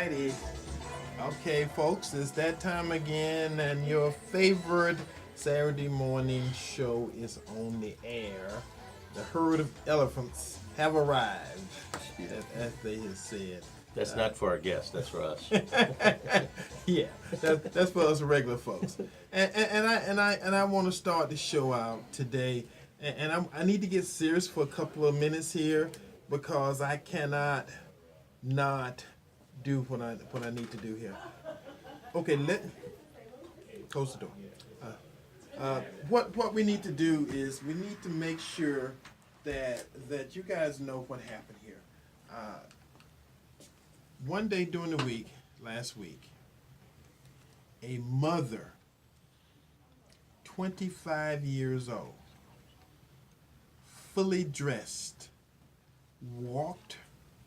righty. Okay, folks, it's that time again, and your favorite Saturday morning show is on the air. The herd of elephants have arrived, as they have said. That's not for our guests. That's for us. Yeah, that's for us regular folks. And I want to start the show out today, and I need to get serious for a couple of minutes here because I cannot not do what I need to do here. Okay, close the door. What we need to do is we need to make sure that you guys know what happened here. One day during the week, last week, a mother, 25 years old, fully dressed, walked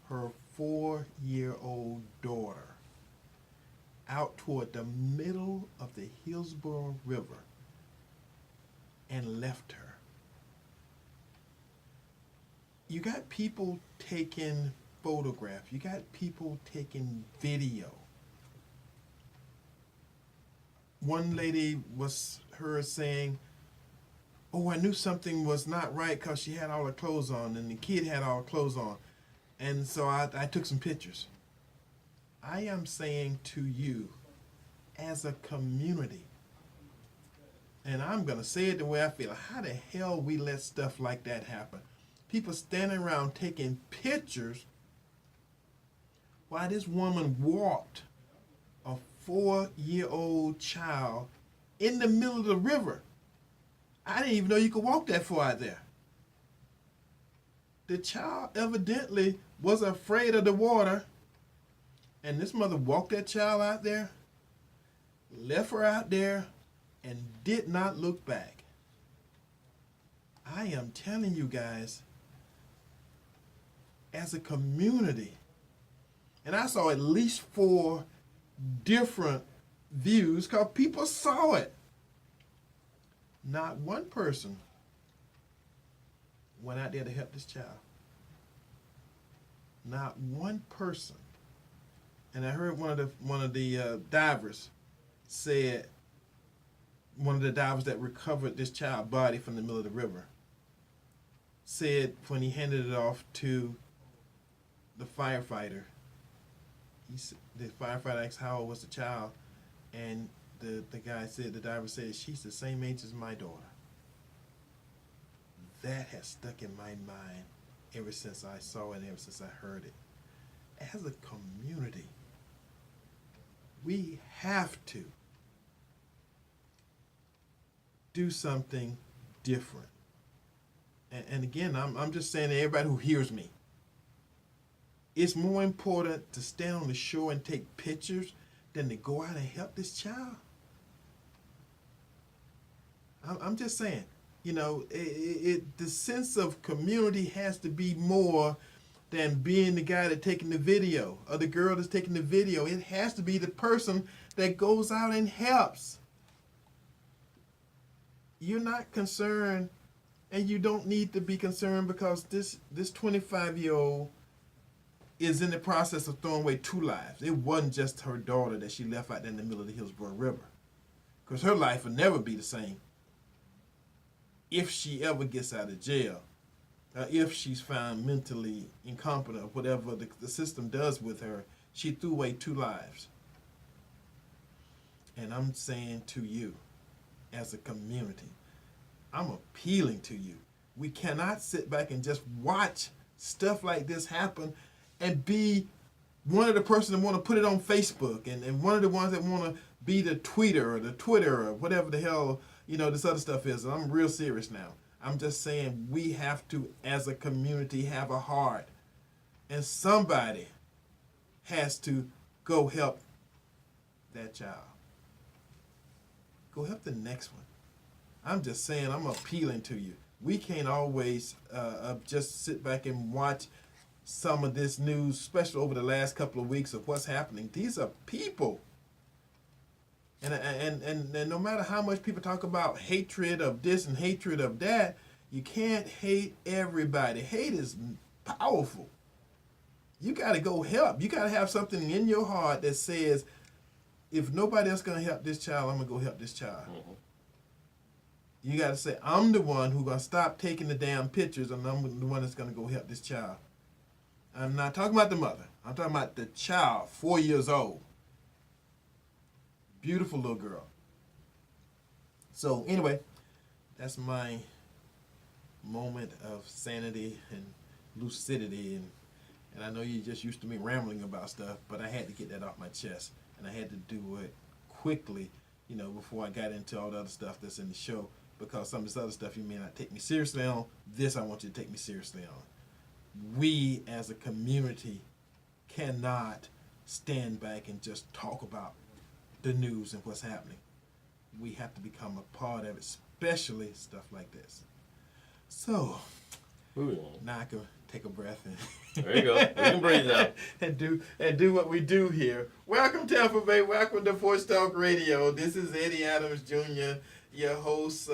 her 4-year-old daughter out toward the middle of the Hillsborough River and left her. You got people taking photographs. You got people taking video. One lady was heard saying, "Oh, I knew something was not right because she had all her clothes on and the kid had all her clothes on. And so I took some pictures." I am saying to you, as a community, and I'm going to say it the way I feel, how the hell we let stuff like that happen? People standing around taking pictures while this woman walked a 4-year-old child in the middle of the river. I didn't even know you could walk that far out there. The child evidently was afraid of the water, and this mother walked that child out there, left her out there, and did not look back. I am telling you guys, as a community, and I saw at least 4 different views because people saw it. Not one person went out there to help this child. Not one person. And I heard one of the divers said, one of the divers that recovered this child's body from the middle of the river, said when he handed it off to the firefighter, the firefighter asked how old was the child, and the diver said, "She's the same age as my daughter." That has stuck in my mind ever since I saw it, ever since I heard it. As a community, we have to do something different. And again, I'm just saying to everybody who hears me, it's more important to stand on the shore and take pictures than to go out and help this child. I'm just saying, you know, the sense of community has to be more than being the guy that's taking the video or the girl that's taking the video. It has to be the person that goes out and helps. You're not concerned, and you don't need to be concerned because this 25-year-old is in the process of throwing away 2 lives. It wasn't just her daughter that she left out there in the middle of the Hillsborough River, because her life will never be the same if she ever gets out of jail, if she's found mentally incompetent or whatever the system does with her. She threw away 2 lives. And I'm saying to you, as a community, I'm appealing to you. We cannot sit back and just watch stuff like this happen and be one of the person that want to put it on Facebook and one of the ones that want to be the tweeter or the Twitter or whatever the hell, you know, this other stuff is. I'm real serious now. I'm just saying we have to, as a community, have a heart. And somebody has to go help that child. Go help the next one. I'm just saying, I'm appealing to you. We can't always just sit back and watch some of this news, especially over the last couple of weeks of what's happening. These are people. And no matter how much people talk about hatred of this and hatred of that, you can't hate everybody. Hate is powerful. You got to go help. You got to have something in your heart that says, if nobody else going to help this child, I'm going to go help this child. Mm-hmm. You got to say, I'm the one who's going to stop taking the damn pictures, and I'm the one that's going to go help this child. I'm not talking about the mother. I'm talking about the child, 4 years old. Beautiful little girl. So anyway, that's my moment of sanity and lucidity. And I know you're just used to me rambling about stuff, but I had to get that off my chest. And I had to do it quickly, before I got into all the other stuff that's in the show. Because some of this other stuff you may not take me seriously on. This I want you to take me seriously on. We as a community cannot stand back and just talk about the news and what's happening. We have to become a part of it, especially stuff like this. So, now I can take a breath and there you go. You can breathe out. and do what we do here. Welcome, Tampa Bay. Welcome to Porch Talk Radio. This is Eddie Adams, Jr., your host.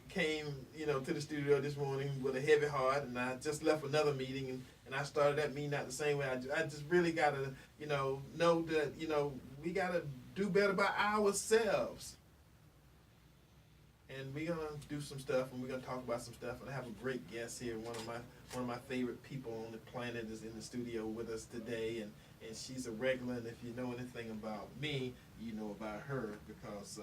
Came, to the studio this morning with a heavy heart, and I just left another meeting, and I started that meeting out the same way. I just really got to, know that, we got to do better by ourselves. And we're gonna do some stuff, and we're gonna talk about some stuff. And I have a great guest here. One of my favorite people on the planet is in the studio with us today, and she's a regular. And if you know anything about me, you know about her because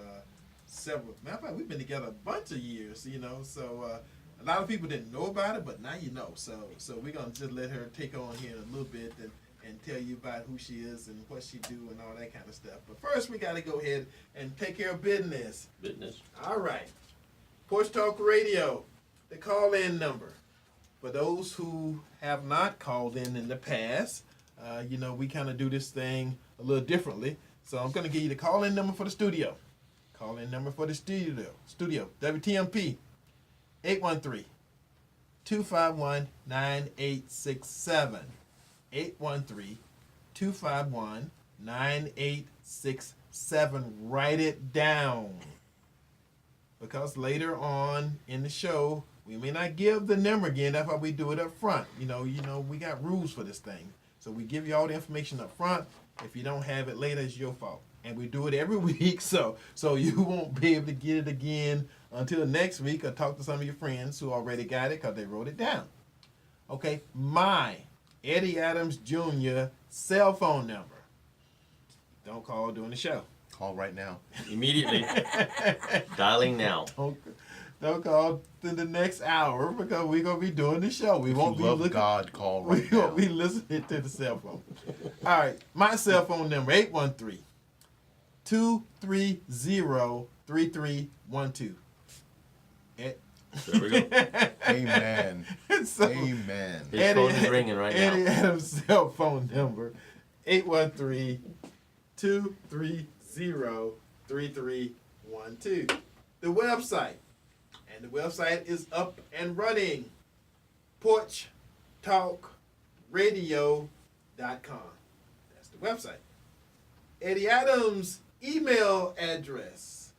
matter of fact, we've been together a bunch of years, So a lot of people didn't know about it, but now you know. So we're gonna just let her take on here in a little bit and tell you about who she is and what she do and all that kind of stuff. But first, we got to go ahead and take care of business. All right. Porch Talk Radio, the call-in number. For those who have not called in the past, we kind of do this thing a little differently. So I'm going to give you the call-in number for the studio. Call-in number for the studio, WTMP, 813-251-9867. 813-251-9867. Write it down. Because later on in the show, we may not give the number again. That's why we do it up front. We got rules for this thing. So we give you all the information up front. If you don't have it later, it's your fault. And we do it every week, so you won't be able to get it again until next week, or talk to some of your friends who already got it because they wrote it down. Okay, my Eddie Adams Jr. cell phone number. Don't call during the show. Call right now. Immediately. Dialing now. Don't call in the next hour because we're going to be doing the show. We won't be looking. God, call right now. We now. won't be listening to the cell phone. All right, my cell phone number, 813-230-3312. There we go. Amen. So, Amen. His phone is ringing right now. Eddie Adams' cell phone number, 813-230-3312. The website, and the website is up and running, porchtalkradio.com. That's the website. Eddie Adams' email address,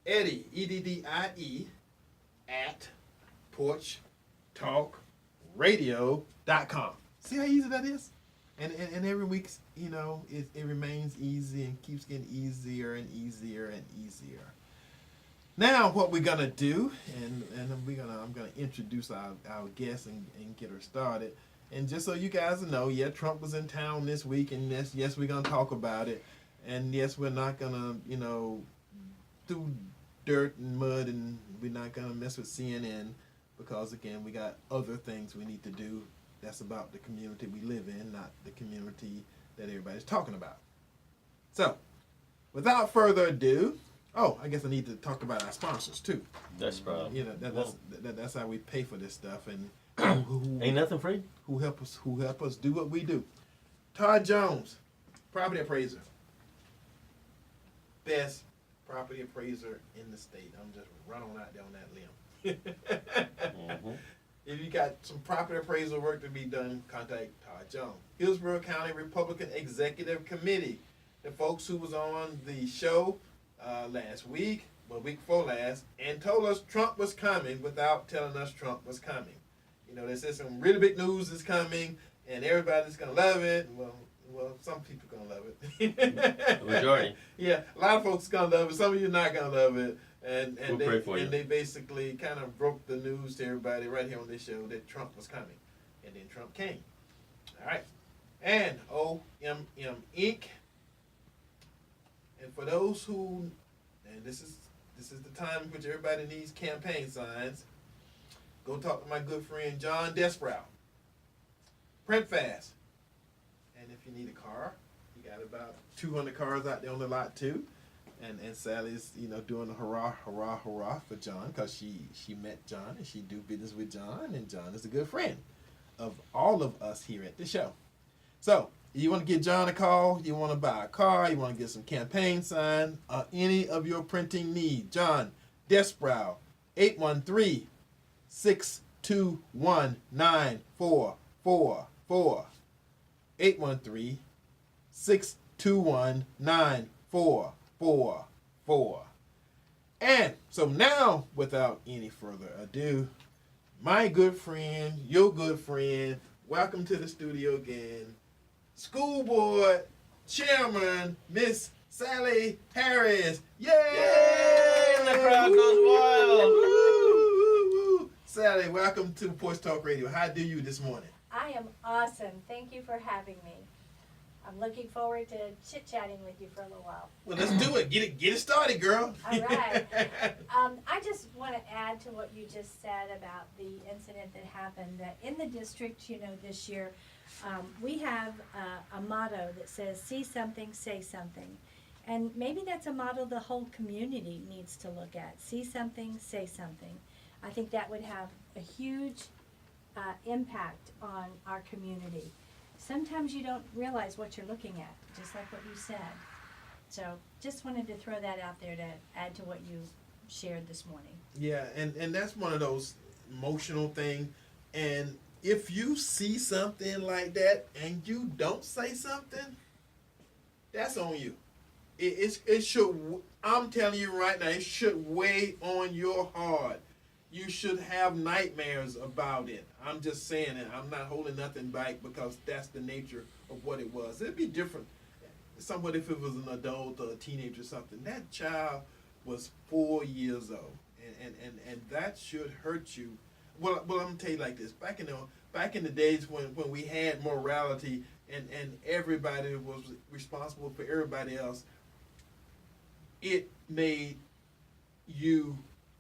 Eddie, E-D-D-I-E, at porchtalkradio.com. See how easy that is? And every week, it remains easy and keeps getting easier and easier and easier. Now, what we're gonna do, and I'm gonna introduce our guest and get her started. And just so you guys know, Trump was in town this week, and yes, we're gonna talk about it. And yes, we're not gonna, do dirt and mud, and we're not gonna mess with CNN because again, we got other things we need to do. That's about the community we live in, not the community that everybody's talking about. So, without further ado, I guess I need to talk about our sponsors too. That's right. That's how we pay for this stuff, and ain't nothing free. Who help us do what we do. Todd Jones, property appraiser, best property appraiser in the state. I'm just running out there on that limb. Mm-hmm. If you got some property appraisal work to be done, contact Todd Jones. Hillsborough County Republican Executive Committee. The folks who was on the show last week, week before last, and told us Trump was coming without telling us Trump was coming. They said some really big news is coming, and everybody's gonna love it. Well, some people gonna love it. The majority. Yeah, a lot of folks gonna love it. Some of you not gonna love it. And We'll pray for you. they basically kind of broke the news to everybody right here on this show that Trump was coming, and then Trump came. All right, and OMM Inc. And for those who, and this is the time in which everybody needs campaign signs. Go talk to my good friend John Desprow. Print fast. And if you need a car, you got about 200 cars out there on the lot too. And Sally's, doing a hurrah, hurrah, hurrah for John because she met John and she do business with John, and John is a good friend of all of us here at the show. So, you want to give John a call, you want to buy a car, you want to get some campaign sign, any of your printing needs. John Desprow, 813-621-9444. 813-621-9444. And so now, without any further ado, my good friend, your good friend, welcome to the studio again, School Board Chairman, Miss Sally Harris. Yay! Yay! And the crowd goes wild. Woo, woo, woo. Sally, welcome to Porch Talk Radio. How do you this morning? I am awesome. Thank you for having me. I'm looking forward to chit-chatting with you for a little while. Well, let's do it. Get it started, girl. All right. I just want to add to what you just said about the incident that happened. That in the district, this year, we have a motto that says, see something, say something. And maybe that's a motto the whole community needs to look at. See something, say something. I think that would have a huge impact on our community. Sometimes you don't realize what you're looking at, just like what you said. So just wanted to throw that out there to add to what you shared this morning. Yeah, and that's one of those emotional things. And if you see something like that and you don't say something, that's on you. It should, I'm telling you right now, it should weigh on your heart. You should have nightmares about it. I'm just saying it. I'm not holding nothing back because that's the nature of what it was. It'd be different. Somebody, if it was an adult or a teenager or something, that child was 4 years old. And that should hurt you. Well, I'm going to tell you like this. Back in the days when we had morality and everybody was responsible for everybody else, it made you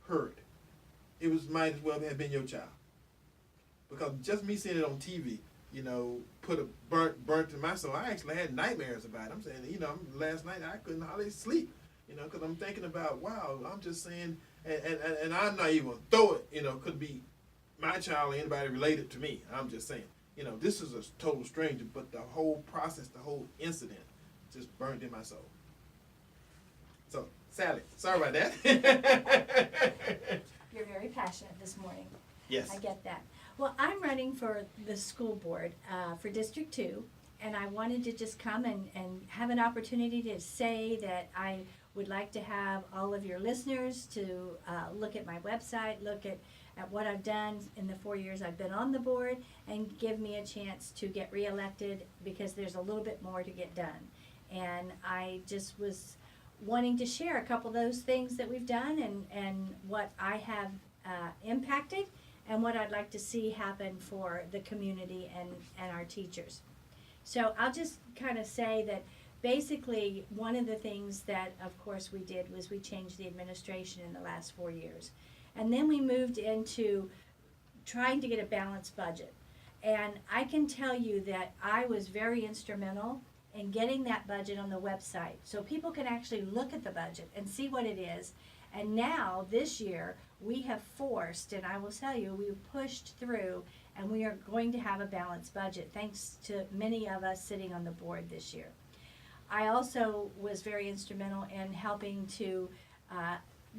hurt. It might as well have been your child. Because just me seeing it on TV, put a burnt to my soul. I actually had nightmares about it. I'm saying, last night I couldn't hardly sleep, because I'm thinking about, wow, I'm just saying, and I'm not even throw it, could be my child or anybody related to me. I'm just saying, this is a total stranger, but the whole process, the whole incident just burned in my soul. So, Sally, sorry about that. You're very passionate this morning. Yes. I get that. Well, I'm running for the school board for District 2, and I wanted to just come and have an opportunity to say that I would like to have all of your listeners to look at my website, look at what I've done in the 4 years I've been on the board, and give me a chance to get reelected because there's a little bit more to get done. And I just was wanting to share a couple of those things that we've done and what I have impacted and what I'd like to see happen for the community and our teachers. So I'll just kind of say that basically one of the things that of course we did was we changed the administration in the last 4 years. And then we moved into trying to get a balanced budget. And I can tell you that I was very instrumental in getting that budget on the website so people can actually look at the budget and see what it is. And now, this year, we have forced, and I will tell you, we've pushed through, and we are going to have a balanced budget, thanks to many of us sitting on the board this year. I also was very instrumental in helping to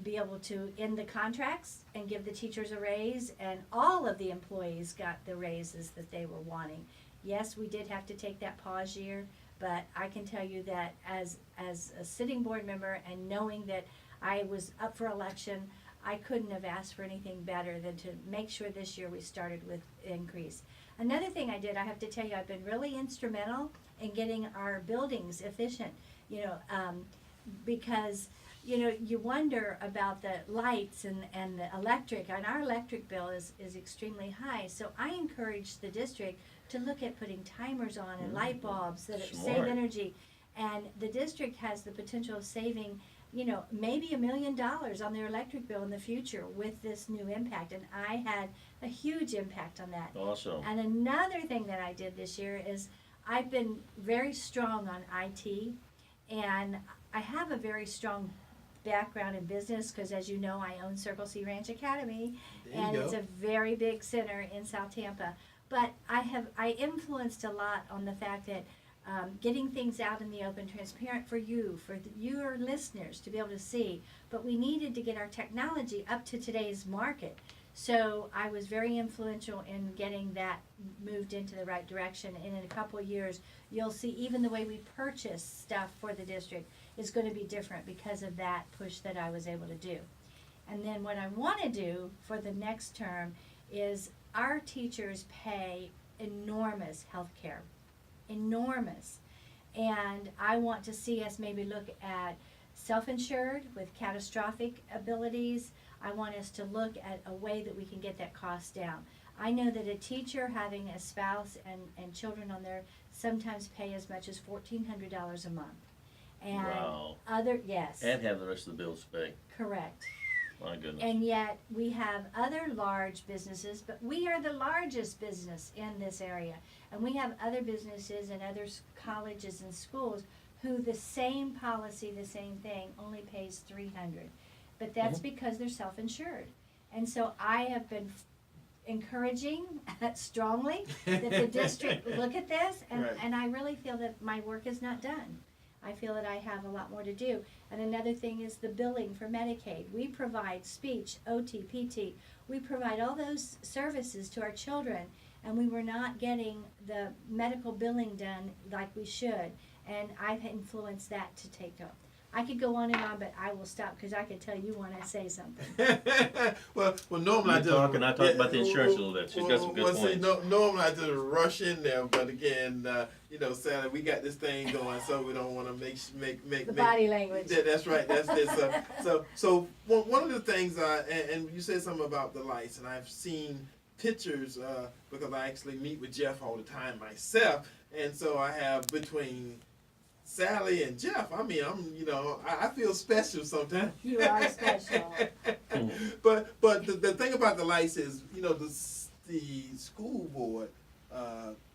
be able to end the contracts and give the teachers a raise, and all of the employees got the raises that they were wanting. Yes, we did have to take that pause year, but I can tell you that as a sitting board member and knowing that I was up for election, I couldn't have asked for anything better than to make sure this year we started with increase. Another thing I did, I have to tell you, I've been really instrumental in getting our buildings efficient, because, you wonder about the lights and the electric, and our electric bill is extremely high. So I encourage the district to look at putting timers on and light bulbs that save Smart. energy. And the district has the potential of saving, maybe $1 million on their electric bill in the future with this new impact. And I had a huge impact on that. Awesome. And another thing that I did this year is I've been very strong on IT, and I have a very strong background in business because, as you know, I own Circle C Ranch Academy, There and you it's go. a very big center in South Tampa. But I influenced a lot on the fact that getting things out in the open, transparent for your listeners to be able to see. But we needed to get our technology up to today's market. So I was very influential in getting that moved into the right direction. And in a couple of years, you'll see even the way we purchase stuff for the district is going to be different because of that push that I was able to do. And then what I want to do for the next term is our teachers pay enormous health care. Enormous. And I want to see us maybe look at self-insured with catastrophic abilities. I want us to look at a way that we can get that cost down. I know that a teacher having a spouse and children on there sometimes pay as much as $1,400 a month. And Wow. yes, And have the rest of the bills paid. correct. My goodness. And yet we have other large businesses, but we are the largest business in this area. And we have other businesses and other colleges and schools who the same policy, the same thing, only pays $300. But that's because they're self-insured. And so I have been encouraging strongly that the district look at this, and, Right. and I really feel that my work is not done. I feel that I have a lot more to do. And another thing is the billing for Medicaid. We provide speech, OT, PT. We provide all those services to our children, and we were not getting the medical billing done like we should. And I've influenced that to take up. I could go on and on, but I will stop because I could tell you want to say something. well, normally I You just talk, and I talk about the insurance a little bit. She's got some good see, points. normally I just rush in there, but again, Sally, we got this thing going, so we don't want to make The body language. Yeah, that's right. That's so one of the things, and you said something about the lights, and I've seen pictures because I actually meet with Jeff all the time myself, and so I have between Sally and Jeff. I mean, I feel special sometimes. You are special. But the thing about the lights is, the school board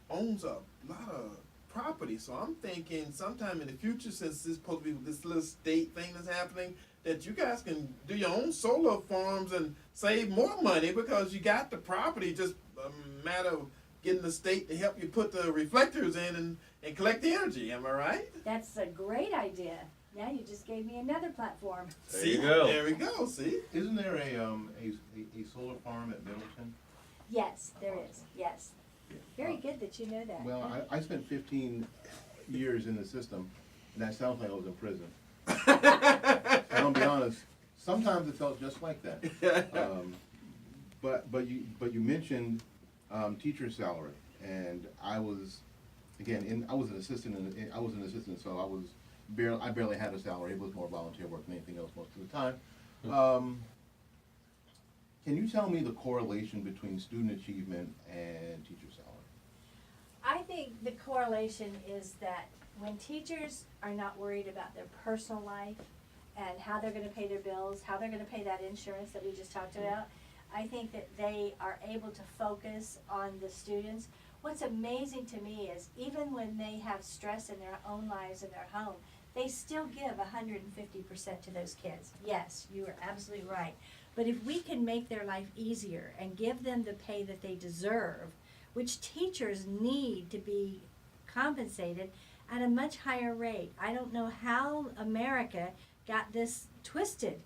owns a lot of property. So I'm thinking sometime in the future, since this is supposed to be this little state thing that's happening, that you guys can do your own solar farms and save more money because you got the property. Just a matter of getting the state to help you put the reflectors in and collect the energy. Am I right? That's a great idea. Now you just gave me another platform. There you go. There we go. See. Isn't there a solar farm at Middleton? Yes, there is. Yes. Very good that you know that. Well, I spent 15 years in the system, and that sounds like I was in prison. And I'll be honest, sometimes it felt just like that. But you mentioned teacher salary, and I was an assistant. I was an assistant, so I barely had a salary. It was more volunteer work than anything else most of the time. Can you tell me the correlation between student achievement and teacher salary? I think the correlation is that when teachers are not worried about their personal life and how they're going to pay their bills, how they're going to pay that insurance that we just talked about, I think that they are able to focus on the students. What's amazing to me is even when they have stress in their own lives in their home, they still give 150% to those kids. Yes, you are absolutely right. But if we can make their life easier and give them the pay that they deserve, which teachers need to be compensated at a much higher rate. I don't know how America got this twisted.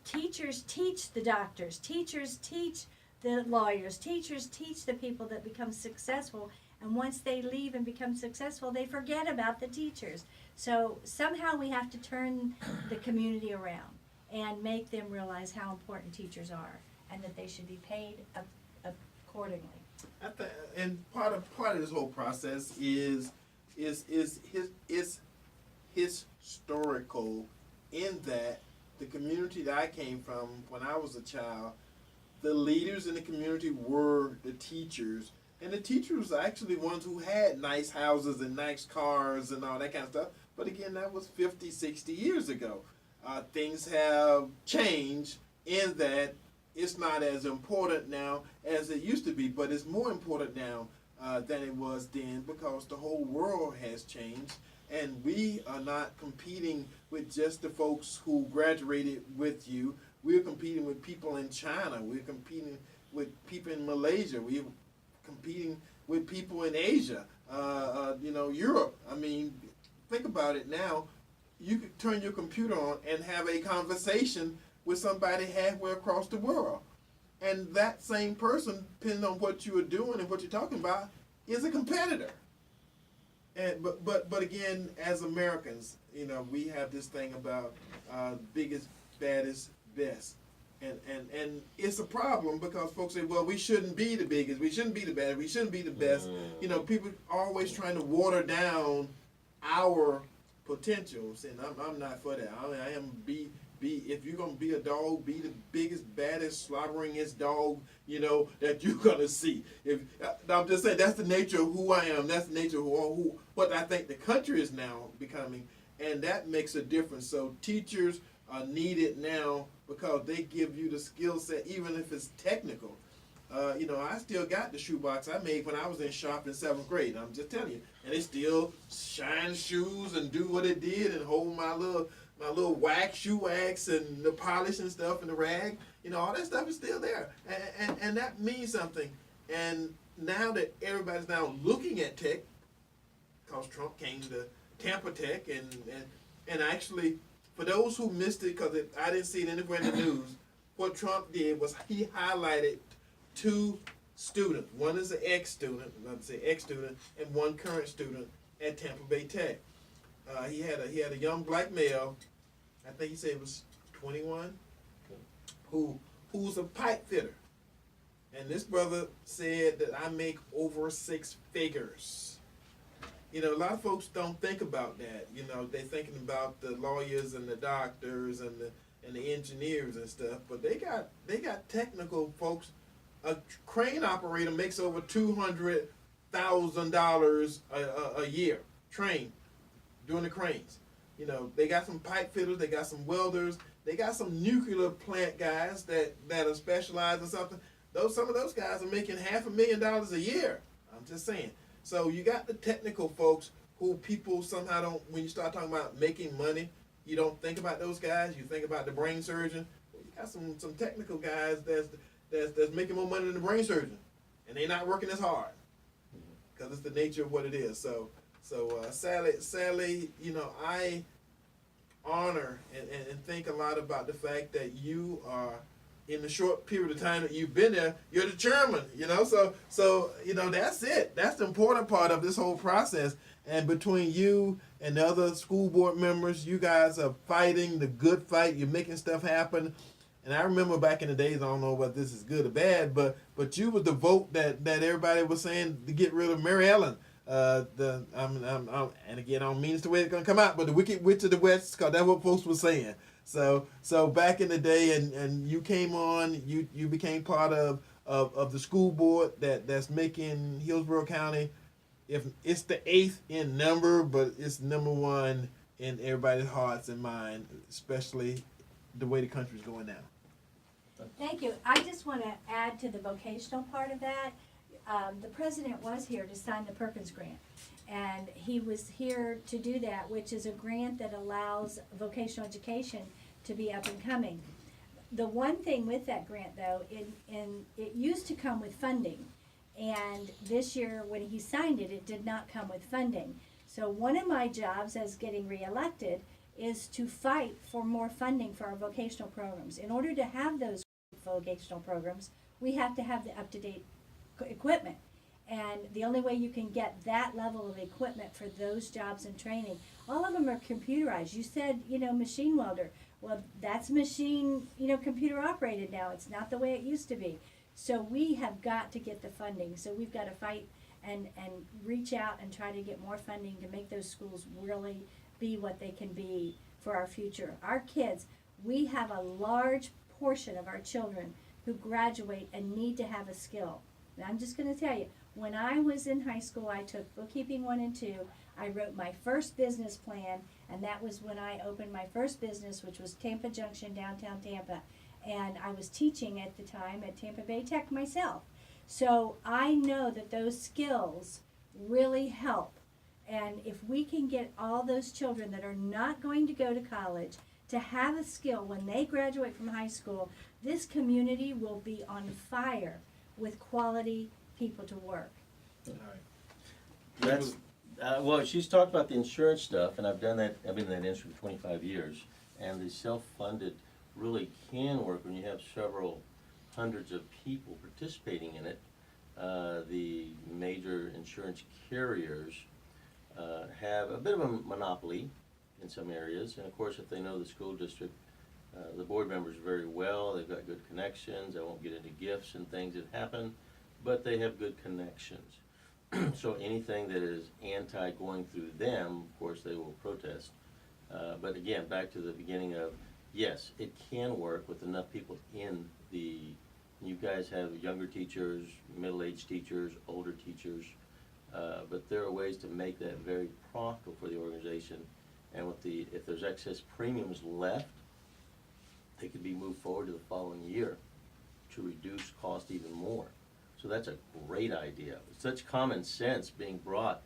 Teachers teach the doctors, teachers teach the lawyers, teachers teach the people that become successful, and once they leave and become successful, they forget about the teachers. So somehow we have to turn the community around. and make them realize how important teachers are and that they should be paid accordingly. And part of this whole process is historical, in that the community that I came from when I was a child, the leaders in the community were the teachers, and the teachers were actually ones who had nice houses and nice cars and all that kind of stuff. But again, that was 50, 60 years ago. Things have changed in that it's not as important now as it used to be, but it's more important now than it was then, because the whole world has changed, and we are not competing with just the folks who graduated with you. We're competing with people in China. We're competing with people in Malaysia. We're competing with people in Asia, Europe. I mean, think about it now. You could turn your computer on and have a conversation with somebody halfway across the world. And that same person, depending on what you are doing and what you're talking about, is a competitor. And but again, as Americans, we have this thing about biggest, baddest, best. And it's a problem, because folks say, well, we shouldn't be the biggest, we shouldn't be the baddest, we shouldn't be the best. People are always trying to water down our potentials, and I'm not for that. I am be if you're gonna be a dog, be the biggest, baddest, slobberingest dog that you're gonna see. I'm just saying, that's the nature of who I am. That's the nature of who what I think the country is now becoming, and that makes a difference. So teachers are needed now, because they give you the skill set, even if it's technical. I still got the shoebox I made when I was in shop in 7th grade. I'm just telling you, and it still shine shoes and do what it did, and hold my little wax, shoe wax, and the polish and stuff, and the rag. All that stuff is still there, and that means something. And now that everybody's now looking at tech, because Trump came to Tampa Tech, and actually, for those who missed it, because I didn't see it anywhere in the news, what Trump did was he highlighted 2 students. One is an ex-student, and one current student at Tampa Bay Tech. He had a young black male, I think he said it was 21, who's a pipe fitter. And this brother said that I make over 6 figures. A lot of folks don't think about that. They're thinking about the lawyers and the doctors and the engineers and stuff, but they got technical folks. A crane operator makes over $200,000 a year, trained doing the cranes. They got some pipe fitters, they got some welders, they got some nuclear plant guys that are specialized in something. Some of those guys are making $500,000 a year. I'm just saying. So you got the technical folks who people somehow don't, when you start talking about making money, you don't think about those guys. You think about the brain surgeon. Well, you got some technical guys that's making more money than the brain surgeon, and they're not working as hard, because it's the nature of what it is. So sadly, I honor and think a lot about the fact that you are, in the short period of time that you've been there, you're the chairman. So that's it. That's the important part of this whole process. And between you and the other school board members, you guys are fighting the good fight. You're making stuff happen. And I remember back in the days, I don't know whether this is good or bad, but you was the vote that everybody was saying to get rid of Mary Ellen. And again, I don't mean it's the way it's gonna come out, but the wicked witch of the west, because that's what folks were saying. So back in the day, and you came on, you became part of the school board that's making Hillsborough County, if it's the 8th in number, but it's number 1 in everybody's hearts and mind, especially the way the country's going now. Thank you. I just want to add to the vocational part of that. The president was here to sign the Perkins grant, and he was here to do that, which is a grant that allows vocational education to be up and coming. The one thing with that grant, though, it used to come with funding, and this year when he signed it, it did not come with funding. So one of my jobs as getting reelected is to fight for more funding for our vocational programs. In order to have those vocational programs, we have to have the up-to-date equipment. And the only way you can get that level of equipment for those jobs and training, all of them are computerized. You said, machine welder. Well, that's machine, computer operated now. It's not the way it used to be. So we have got to get the funding. So we've got to fight and reach out and try to get more funding to make those schools really be what they can be for our future. Our kids, we have a large portion of our children who graduate and need to have a skill. And I'm just going to tell you, when I was in high school, I took bookkeeping 1 and 2. I wrote my first business plan, and that was when I opened my first business, which was Tampa Junction, downtown Tampa. And I was teaching at the time at Tampa Bay Tech myself. So I know that those skills really help. And if we can get all those children that are not going to go to college to have a skill when they graduate from high school, this community will be on fire with quality people to work. All right. That's, well, she's talked about the insurance stuff, and I've been in that industry for 25 years, and the self-funded really can work when you have several hundreds of people participating in it. The major insurance carriers have a bit of a monopoly in some areas, and of course, if they know the school district, the board members very well, they've got good connections. I won't get into gifts and things that happen, but they have good connections. So anything that is anti going through them, of course, they will protest. But again, back to the beginning of, yes, it can work with enough people in the, you guys have younger teachers, middle-aged teachers, older teachers, but there are ways to make that very profitable for the organization. And with if there's excess premiums left, they could be moved forward to the following year to reduce cost even more. So that's a great idea. Such common sense being brought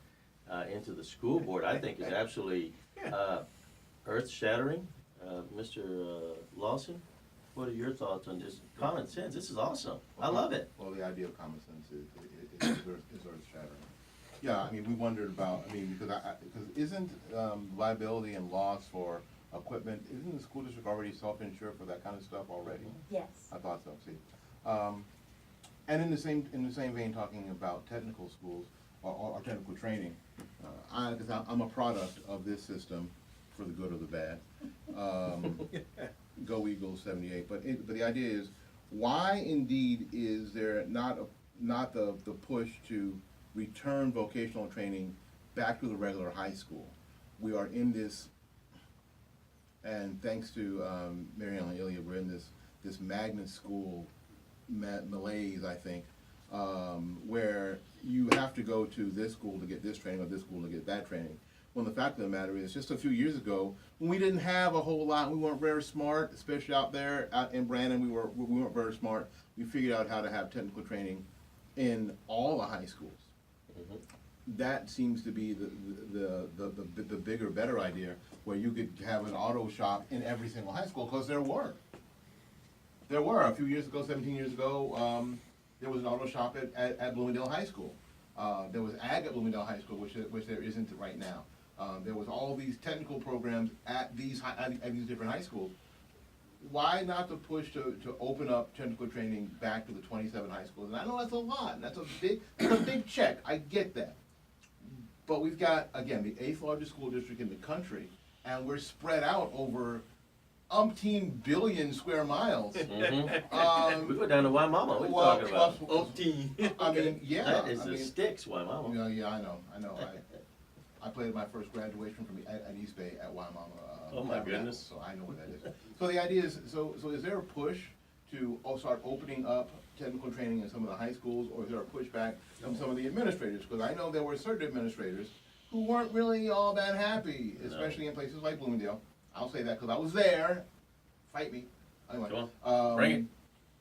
into the school board, I think, is absolutely earth-shattering. Mr. Lawson, what are your thoughts on just common sense? This is awesome. I love it. Well, the idea of common sense is earth-shattering. Yeah, I mean, we wondered about, because isn't liability and loss for equipment, isn't the school district already self-insured for that kind of stuff already? Yes. I thought so, see. And in the same vein, talking about technical schools or technical training, because I'm a product of this system, for the good or the bad. Go Eagles 78. But the idea is, why indeed is there not the push to return vocational training back to the regular high school? We are in this, and thanks to Mary Ellen and Ilya, we're in this magnet school malaise, I think, where you have to go to this school to get this training or this school to get that training. When the fact of the matter is, just a few years ago, when we didn't have a whole lot, we weren't very smart, especially out in Brandon, we weren't very smart. We figured out how to have technical training in all the high schools. Mm-hmm. That seems to be the bigger, better idea, where you could have an auto shop in every single high school, because there were a few years ago, 17 years ago, there was an auto shop at Bloomingdale High School. There was ag at Bloomingdale High School, which there isn't right now. There was all these technical programs at these different high schools. Why not the push to open up technical training back to the 27 high schools? And I know that's a lot, and that's a big check, I get that. But we've got, again, the 8th largest school district in the country, and we're spread out over umpteen billion square miles. Mm-hmm. We go down to Waimama. What are you talking about? Umpteen. I mean, yeah. That is the sticks, Waimama. Yeah, I know. I played my first graduation at East Bay at Waimama. Oh my goodness. So I know what that is. So the idea is, so is there a push to start opening up technical training in some of the high schools, or is there a pushback from some of the administrators? Because I know there were certain administrators who weren't really all that happy, especially in places like Bloomingdale. I'll say that because I was there. Fight me. Anyway, Come on. Bring it.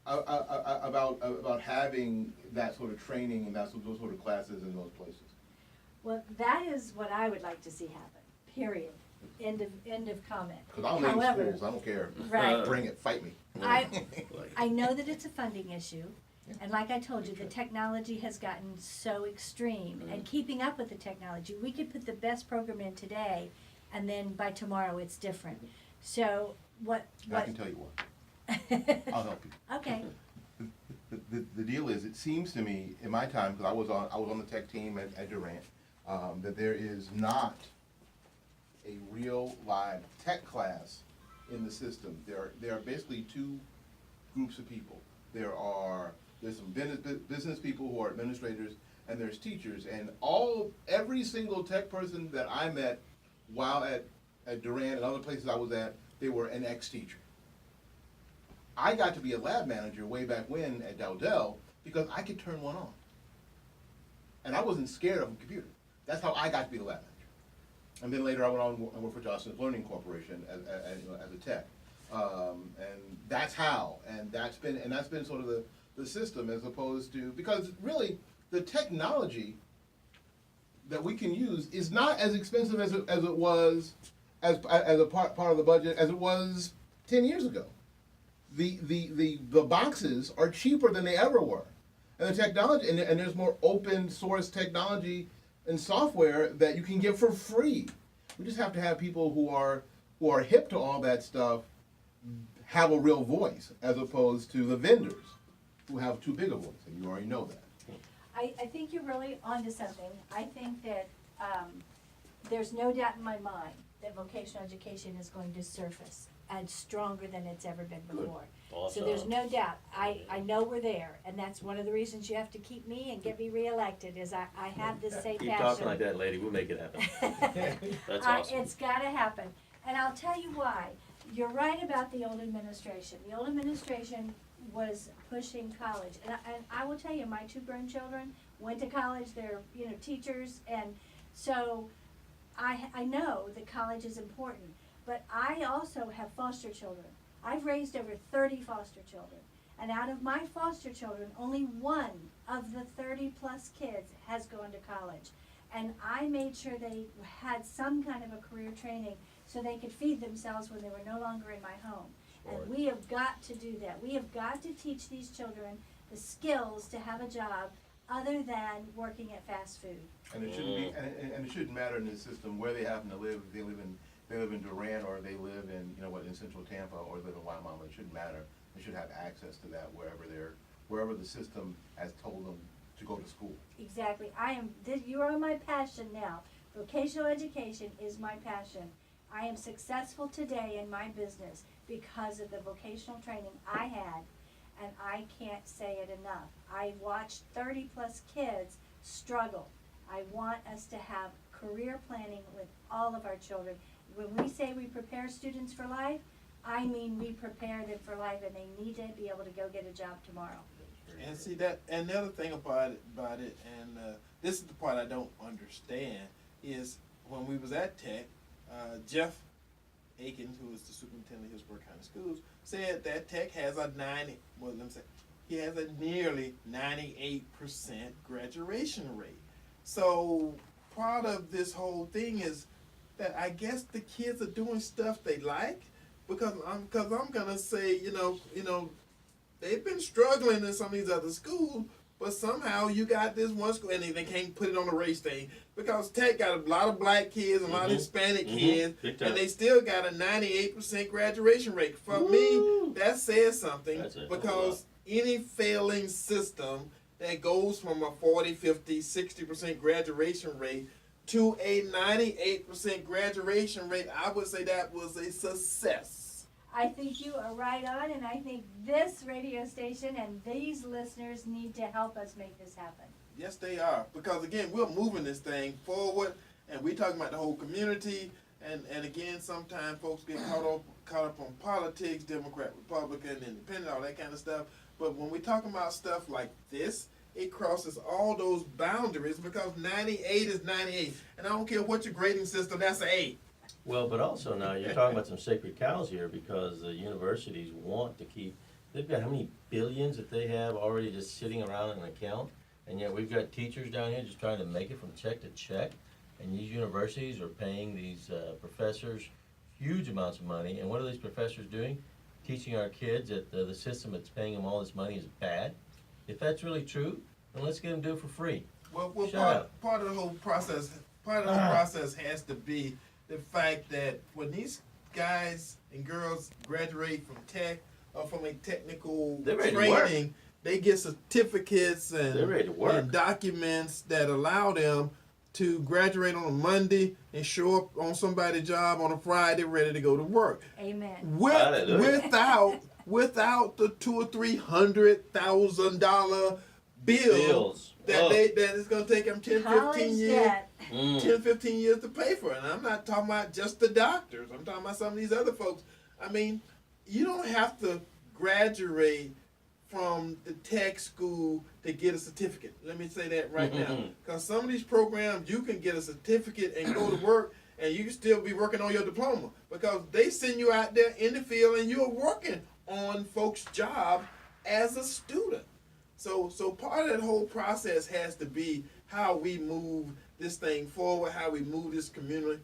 About having that sort of training and those sort of classes in those places. Well, that is what I would like to see happen, period. End of comment. Because I'll name schools, I don't care. Right. Bring it, fight me. I know that it's a funding issue, and like I told you, the technology has gotten so extreme, and keeping up with the technology, we could put the best program in today, and then by tomorrow it's different. So what I can tell you what. I'll help you. Okay. The deal is, it seems to me, in my time, because I was on the tech team at Durant, that there is not a real live tech class in the system. There are basically two groups of people. There's some business people who are administrators, and there's teachers. And every single tech person that I met while at Durant and other places I was at, they were an ex-teacher. I got to be a lab manager way back when at Dowdell because I could turn one on. And I wasn't scared of a computer. That's how I got to be the lab manager. And then later I went on and worked for Johnson's Learning Corporation as a tech. And that's how, and that's been sort of the system, as opposed to, because really the technology that we can use is not as expensive as it was as a part of the budget as it was 10 years ago. The boxes are cheaper than they ever were, and the technology and there's more open source technology and software that you can get for free. We just have to have people who are hip to all that stuff have a real voice, as opposed to the vendors who have too big a voice, and you already know that. I think you're really onto something. I think that there's no doubt in my mind that vocational education is going to surface and stronger than it's ever been before. Awesome. So there's no doubt. I know we're there, and that's one of the reasons you have to keep me and get me reelected, is I have this same Keep passion. talking like that, lady, we'll make it happen. That's awesome. It's gotta happen. And I'll tell you why. You're right about the old administration. The old administration was pushing college. And I will tell you, my two grandchildren went to college. They're, teachers. And so I know that college is important. But I also have foster children. I've raised over 30 foster children. And out of my foster children, only one of the 30 plus kids has gone to college. And I made sure they had some kind of a career training so they could feed themselves when they were no longer in my home. And we have got to do that. We have got to teach these children the skills to have a job other than working at fast food. And it shouldn't be, and it shouldn't matter in this system where they happen to live. If they live in Durant, or they live in in central Tampa, or live in Waimama. It shouldn't matter. They should have access to that wherever the system has told them to go to school. Exactly. You are my passion now. Vocational education is my passion. I am successful today in my business because of the vocational training I had, and I can't say it enough. I watched 30 plus kids struggle. I want us to have career planning with all of our children. When we say we prepare students for life, I mean we prepare them for life, and they need to be able to go get a job tomorrow. And see that, and the other thing about it, and this is the part I don't understand, is when we was at Tech, Jeff Akins, who is the superintendent of Hillsborough County Schools, said that Tech has he has a nearly 98% graduation rate. So part of this whole thing is that I guess the kids are doing stuff they like, because I'm gonna say, they've been struggling in some of these other schools, but somehow you got this one school, and they can't put it on the race thing, because Tech got a lot of black kids, a lot of Hispanic kids, and they still got a 98% graduation rate. For me, that says something, because any failing system that goes from a 40, 50, 60% graduation rate to a 98% graduation rate, I would say that was a success. I think you are right on, and I think this radio station and these listeners need to help us make this happen. Yes, they are. Because, again, we're moving this thing forward, and we're talking about the whole community. And again, sometimes folks get caught up on politics, Democrat, Republican, Independent, all that kind of stuff. But when we're talking about stuff like this, it crosses all those boundaries, because 98 is 98. And I don't care what your grading system, that's an 8. Well, but also now you're talking about some sacred cows here, because the universities want to keep, they've got how many billions that they have already just sitting around in an account, and yet we've got teachers down here just trying to make it from check to check, and these universities are paying these professors huge amounts of money, and what are these professors doing? Teaching our kids that the system that's paying them all this money is bad. If that's really true, then let's get them to do it for free. Well, part of the whole process has to be the fact that when these guys and girls graduate from Tech or from a technical training, they get certificates and documents that allow them to graduate on a Monday and show up on somebody's job on a Friday ready to go to work. Amen. Hallelujah. Without the $200,000 or $300,000 bills that it's going to take them 10, 15 years. Debt. 10, 15 years to pay for it. And I'm not talking about just the doctors. I'm talking about some of these other folks. I mean, you don't have to graduate from the tech school to get a certificate. Let me say that right now. Because some of these programs, you can get a certificate and go to work, and you can still be working on your diploma. Because they send you out there in the field, and you're working on folks' jobs as a student. So part of that whole process has to be how we move this thing forward, how we move this community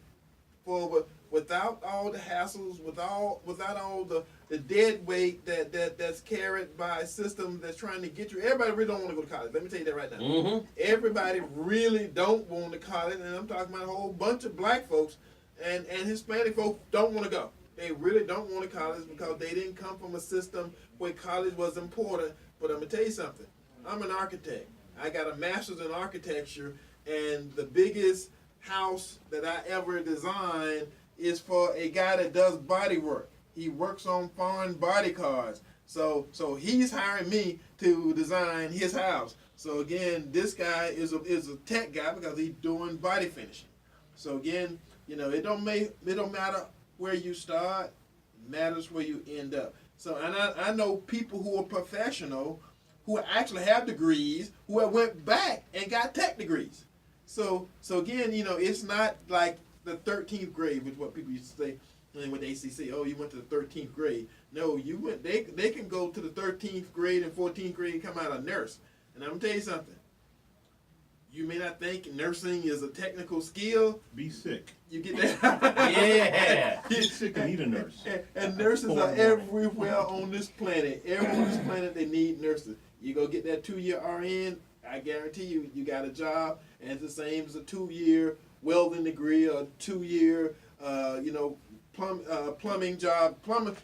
forward without all the hassles, without all the dead weight that's carried by a system that's trying to get you. Everybody really don't want to go to college. Let me tell you that right now. Everybody really don't want to college, and I'm talking about a whole bunch of black folks and Hispanic folks don't want to go. They really don't want to college because they didn't come from a system where college was important. But I'm going to tell you something. I'm an architect. I got a master's in architecture, and the biggest house that I ever designed is for a guy that does body work. He works on foreign body cars. So he's hiring me to design his house. So again, this guy is a tech guy because he's doing body finishing. So again, it don't matter where you start, it matters where you end up. So and I know people who are professional who actually have degrees who have went back and got tech degrees. So again, it's not like the 13th grade, which is what people used to say with the ACC. Oh, you went to the 13th grade. No, you went. They can go to the 13th grade and 14th grade and come out a nurse. And I'm gonna tell you something. You may not think nursing is a technical skill. Be sick. You get that? Yeah. Be sick and need a nurse. And nurses are everywhere on this planet. Everywhere on this planet, they need nurses. You go get that 2-year RN, I guarantee you got a job, and it's the same as a 2-year welding degree or 2-year, plumbing job.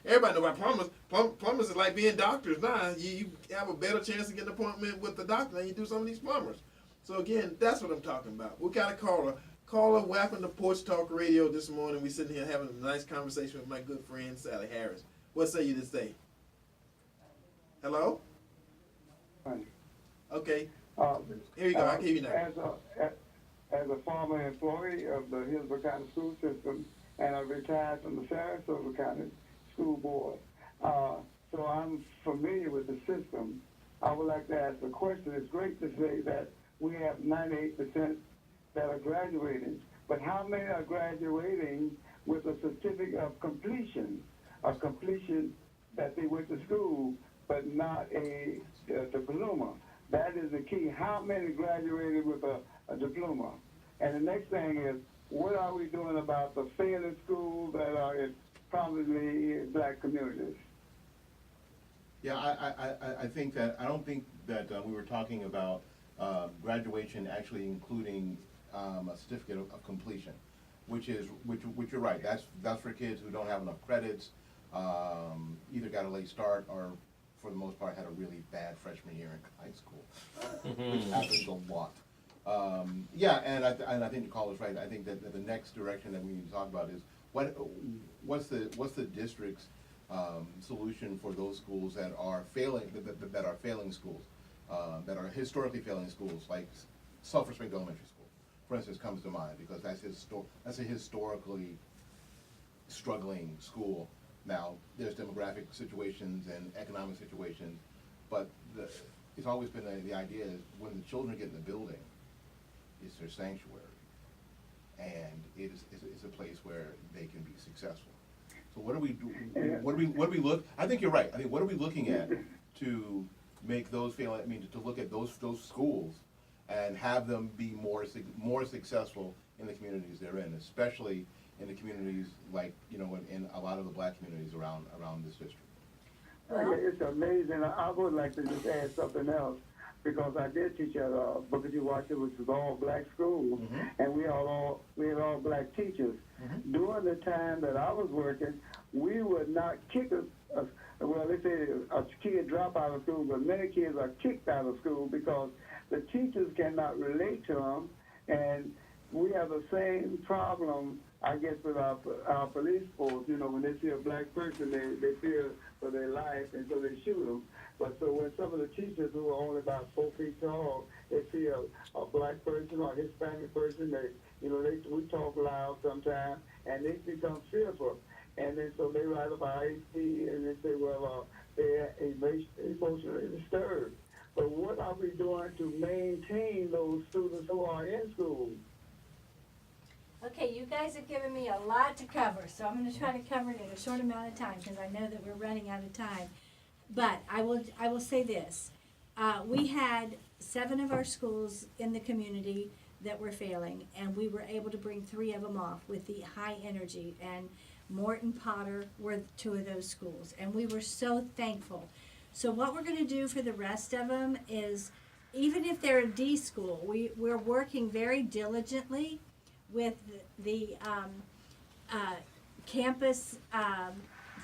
Everybody know about plumbers. Plumbers is like being doctors now. You have a better chance to get an appointment with the doctor than you do some of these plumbers. So again, that's what I'm talking about. We got a caller. Caller, welcome to Porch Talk Radio this morning. We're sitting here having a nice conversation with my good friend, Sally Harris. What say you this day? Hello? Okay. Here you go. I'll give you now. As a former employee of the Hillsborough County School System, and I retired from the Sarasota County School Board, so I'm familiar with the system. I would like to ask a question. It's great to say that we have 98% that are graduating, but how many are graduating with a certificate of completion that they went to school, but not a diploma? That is the key. How many graduated with a diploma? And the next thing is, what are we doing about the failing schools that are in prominently black communities? Yeah, I think that, I don't think that we were talking about graduation actually including a certificate of completion, which you're right. That's for kids who don't have enough credits, either got a late start or, for the most part, had a really bad freshman year in high school, which happens a lot. And I think the caller's right. I think that the next direction that we need to talk about is what's the district's solution for those schools that are failing, that are failing schools, that are historically failing schools, like Sulphur Springs Elementary School, for instance, comes to mind because that's a historically struggling school. Now, there's demographic situations and economic situations, but it's always been the idea is when the children get in the building, it's their sanctuary, and it's a place where they can be successful. So what do we do? What do we look? I think you're right. I think what are we looking at to make those fail? I mean, to look at those schools and have them be more successful in the communities they're in, especially in the communities like in a lot of the black communities around this district. It's amazing. I would like to just add something else, because I did teach at Booker T. Washington, which was all black school, and we had all black teachers. During the time that I was working, we would not kick well, they say a kid drop out of school, but many kids are kicked out of school because the teachers cannot relate to them, and we have the same problem, I guess, with our police force. You know, when they see a black person, they fear for their life, and so they shoot them. But so when some of the teachers who are only about 4 feet tall, they see a black person or a Hispanic person, we talk loud sometimes, and they become fearful. And then so they write about AP, and they say, well, they're emotionally disturbed. But what are we doing to maintain those students who are in school? Okay, you guys have given me a lot to cover, so I'm going to try to cover it in a short amount of time because I know that we're running out of time. But I will say this. We had 7 of our schools in the community that were failing, and we were able to bring 3 of them off with the high energy, and Morton Potter were 2 of those schools, and we were so thankful. So what we're going to do for the rest of them is, even if they're a D school, we're working very diligently with the campus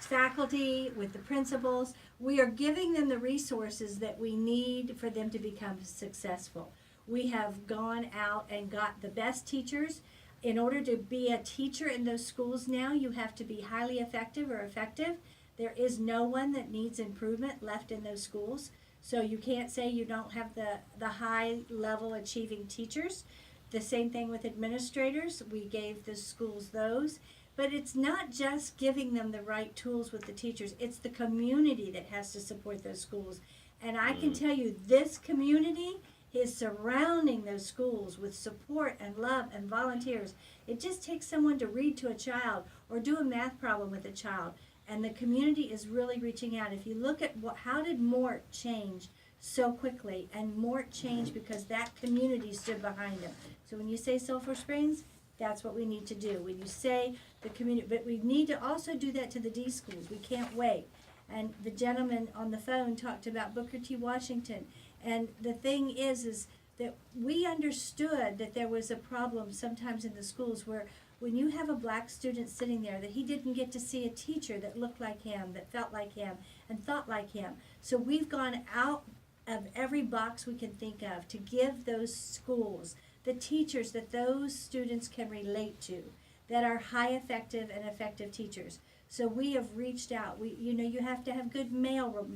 faculty, with the principals. We are giving them the resources that we need for them to become successful. We have gone out and got the best teachers. In order to be a teacher in those schools now, you have to be highly effective or effective. There is no one that needs improvement left in those schools. So you can't say you don't have the high level achieving teachers. The same thing with administrators. We gave the schools those. But it's not just giving them the right tools with the teachers. It's the community that has to support those schools. And I can tell you, this community is surrounding those schools with support and love and volunteers. It just takes someone to read to a child or do a math problem with a child. And the community is really reaching out. If you look at how did Mort change so quickly, and Mort changed because that community stood behind him. So when you say Sulphur Springs, that's what we need to do. When you say the community, but we need to also do that to the D schools. We can't wait. And the gentleman on the phone talked about Booker T. Washington. And the thing is that we understood that there was a problem sometimes in the schools where when you have a black student sitting there, that he didn't get to see a teacher that looked like him, that felt like him, and thought like him. So we've gone out of every box we can think of to give those schools the teachers that those students can relate to, that are high effective and effective teachers. So we have reached out. You have to have good male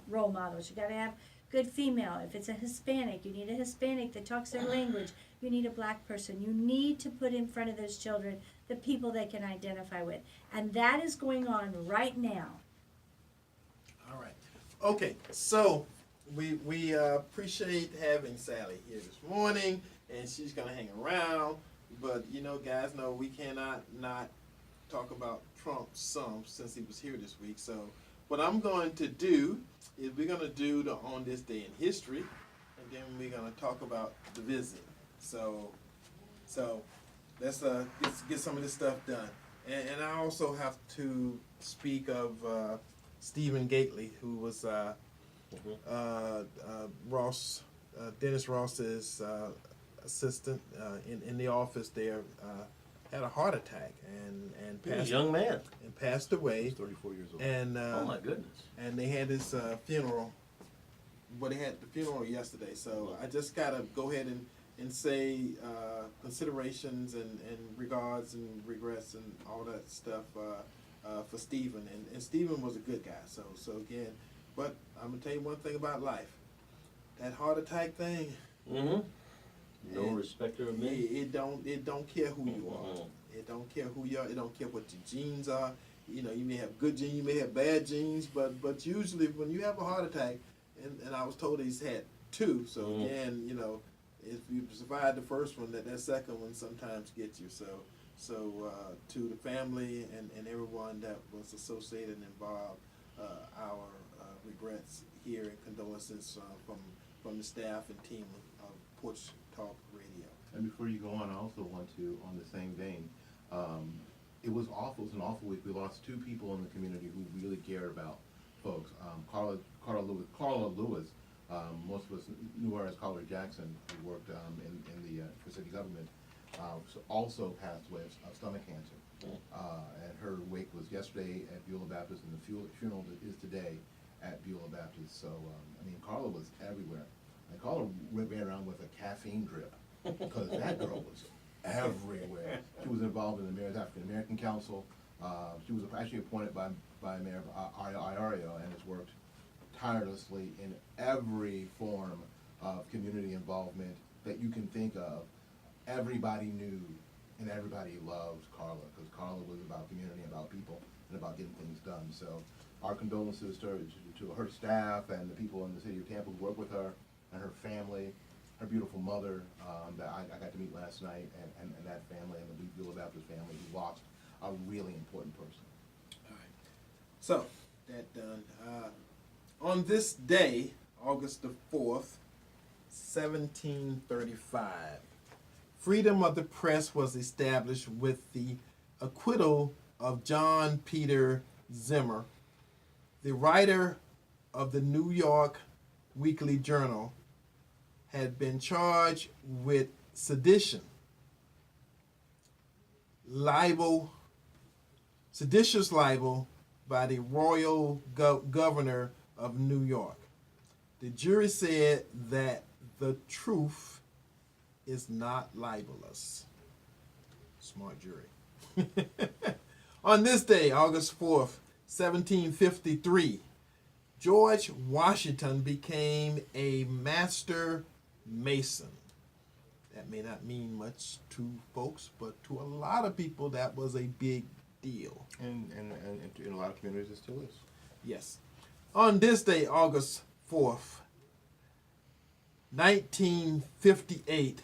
role models. You got to have good female. If it's a Hispanic, you need a Hispanic that talks their language. You need a black person. You need to put in front of those children the people they can identify with. And that is going on right now. All right. Okay, so we appreciate having Sally here this morning, and she's going to hang around. But, guys know we cannot not talk about Trump some since he was here this week. So what I'm going to do is we're going to do the On This Day in History, and then we're going to talk about the visit. So let's get some of this stuff done. And I also have to speak of Stephen Gately, who was Dennis Ross's assistant in the office there, had a heart attack and He was passed, a young man. and passed away. He's 34 years old. And Oh my goodness. and they had his funeral. Well, they had the funeral yesterday, so I just gotta go ahead and say considerations and regards and regrets and all that stuff for Stephen. And Stephen was a good guy. So again, but I'm gonna tell you one thing about life. That heart attack thing. Mm-hmm. No respecter of men. It don't care who you are. Mm-hmm. It don't care who you are. It don't care what your genes are. You may have good genes, you may have bad genes, but usually when you have a heart attack, and I was told he's had 2, so Mm-hmm. again, if you survive the first one, that second one sometimes gets you. So to the family and everyone that was associated and involved, our regrets here and condolences from the staff and team of Porch Talk Radio. And before you go on, I also want to, on the same vein, it was awful. It was an awful week. We lost 2 people in the community who really cared about folks. Carla Lewis, most of us knew her as Carla Jackson, who worked for city government, also passed away of stomach cancer. And her wake was yesterday at Beulah Baptist, and the funeral is today at Beulah Baptist. So, Carla was everywhere. And Carla ran around with a caffeine drip, because that girl was everywhere. She was involved in the Mayor's African American Council. She was actually appointed by Mayor Iorio and has worked tirelessly in every form of community involvement that you can think of. Everybody knew and everybody loved Carla, because Carla was about community, about people, and about getting things done. So our condolences to her staff and the people in the city of Tampa who work with her, and her family, her beautiful mother that I got to meet last night, and that family, and the Wheatville Baptist family who lost a really important person. All right. So, that done. On this day, August the 4th, 1735, freedom of the press was established with the acquittal of John Peter Zimmer, the writer of the New York Weekly Journal. Had been charged with sedition, seditious libel by the royal governor of New York. The jury said that the truth is not libelous. Smart jury. On this day, August 4th, 1753, George Washington became a master mason. That may not mean much to folks, but to a lot of people that was a big deal. And in a lot of communities it still is. Yes. On this day, August 4th, 1958,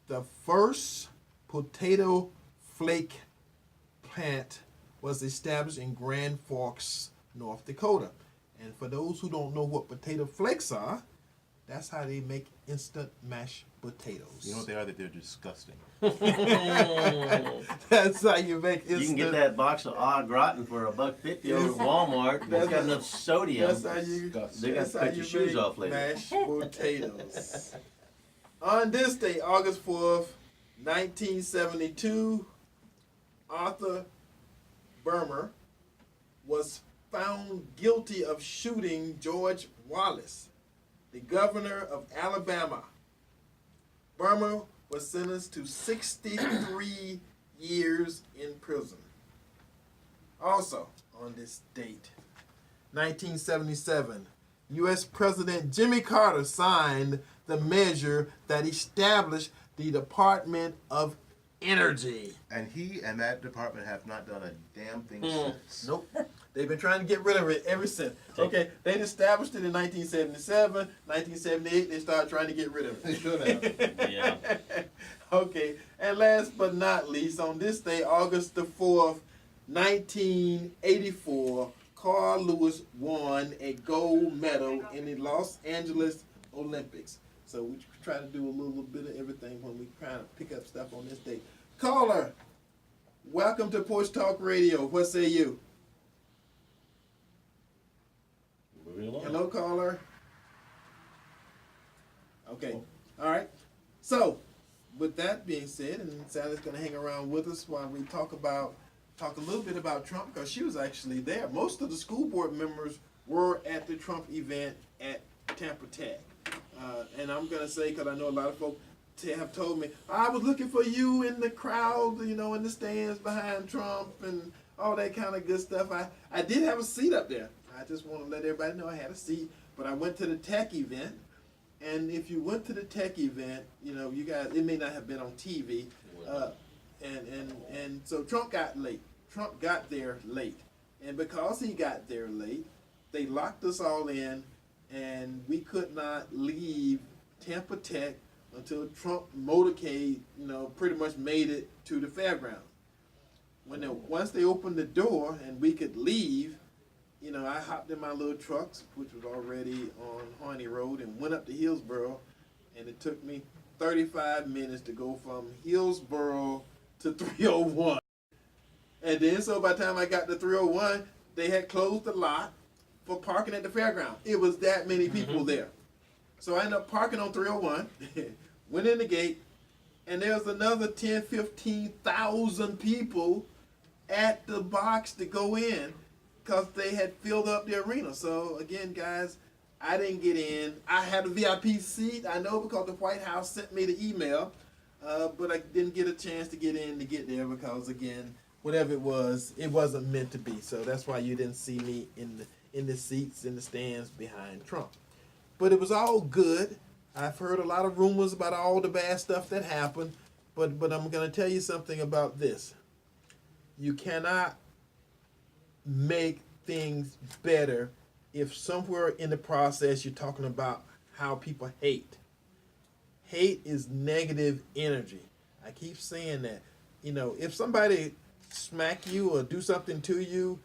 the first potato flake plant was established in Grand Forks, North Dakota. And for those who don't know what potato flakes are, that's how they make instant mashed potatoes. You know what they are? That they're disgusting. That's how you make instant. You can get that box of Aug-4 for $1.50 over at Walmart. It's got enough sodium. That's how you. They're That's gonna how cut your you shoes make off later. mashed potatoes. On this day, August 4th, 1972, Arthur Burmer was found guilty of shooting George Wallace, the governor of Alabama. Burmer was sentenced to 63 years in prison. Also, on this date, 1977, U.S. President Jimmy Carter signed the measure that established the Department of Energy. And he and that department have not done a damn thing since. Nope. They've been trying to get rid of it ever since. Okay, they established it in 1977. 1978, they started trying to get rid of it. They should have. Yeah. Okay, and last but not least, on this day, August the 4th, 1984, Carl Lewis won a gold medal in the Los Angeles Olympics. So we try to do a little bit of everything when we try to pick up stuff on this day. Caller, welcome to Porch Talk Radio. What say you? Moving along. Hello, caller. Okay, all right. So, with that being said, and Sally's going to hang around with us while we talk a little bit about Trump, because she was actually there. Most of the school board members were at the Trump event at Tampa Tech. And I'm going to say, because I know a lot of folks have told me, I was looking for you in the crowd, you know, in the stands behind Trump and all that kind of good stuff. I did have a seat up there. I just want to let everybody know I had a seat. But I went to the tech event. And if you went to the tech event, you know, you guys, it may not have been on TV. And so Trump got late. Trump got there late. And because he got there late, they locked us all in, and we could not leave Tampa Tech until Trump motorcade, you know, pretty much made it to the fairground. Once they opened the door and we could leave, you know, I hopped in my little trucks, which was already on Harney Road, and went up to Hillsborough, and it took me 35 minutes to go from Hillsborough to 301. And then, so by the time I got to 301, they had closed the lot for parking at the fairground. It was that many people there. So I ended up parking on 301, went in the gate, and there was another 10, 15,000 people at the box to go in because they had filled up the arena. So again, guys, I didn't get in. I had a VIP seat, I know, because the White House sent me the email. but I didn't get a chance to get there because, again, whatever it wasn't meant to be. So that's why you didn't see me in the seats, in the stands behind Trump. But it was all good. I've heard a lot of rumors about all the bad stuff that happened, but I'm going to tell you something about this. You cannot make things better if somewhere in the process you're talking about how people hate. Hate is negative energy. I keep saying that. You know, if somebody smack you or do something to you,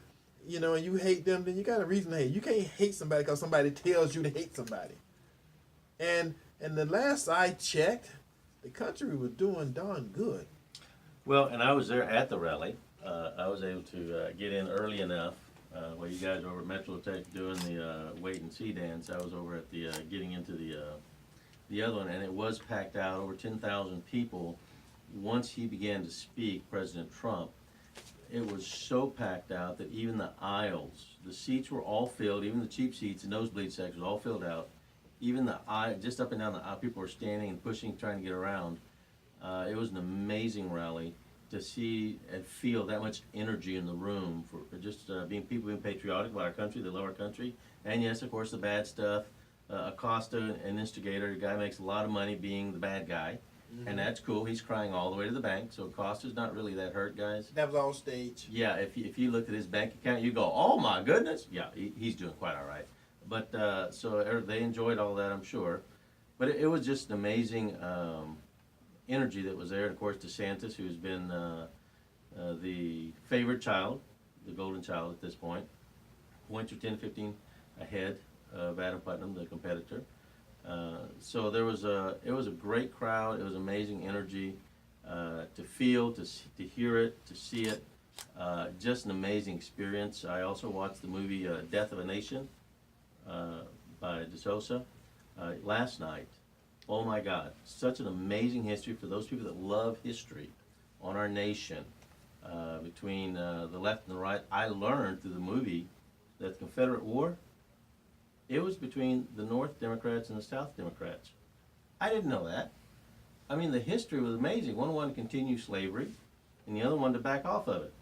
you know, and you hate them, then you got a reason to hate. You can't hate somebody because somebody tells you to hate somebody. And the last I checked, the country was doing darn good. Well, and I was there at the rally. I was able to get in early enough. While you guys were over at Metro Tech doing the wait and see dance, I was over at the getting into the other one, and it was packed out, over 10,000 people. Once he began to speak, President Trump, it was so packed out that even the aisles, the seats were all filled, even the cheap seats, the nosebleed section was all filled out. Even the aisle, just up and down the aisle, people were standing and pushing, trying to get around. It was an amazing rally to see and feel that much energy in the room for just being patriotic about our country. They love our country. And yes, of course, the bad stuff. Acosta, an instigator, a guy makes a lot of money being the bad guy. Mm-hmm. And that's cool. He's crying all the way to the bank. So Acosta's not really that hurt, guys. That was all staged. Yeah, if you looked at his bank account, you go, oh my goodness. Yeah, he's doing quite all right. But so they enjoyed all that, I'm sure. But it was just an amazing energy that was there. And of course, DeSantis, who's been the favorite child, the golden child at this point, went to 10-15 ahead of Adam Putnam, the competitor. So it was a great crowd. It was amazing energy to feel, to hear it, to see it. Just an amazing experience. I also watched the movie Death of a Nation by DeSouza last night. Oh my God, such an amazing history for those people that love history on our nation. Between the left and the right, I learned through the movie that the Confederate War, it was between the North Democrats and the South Democrats. I didn't know that. I mean, the history was amazing. One wanted to continue slavery, and the other wanted to back off of it.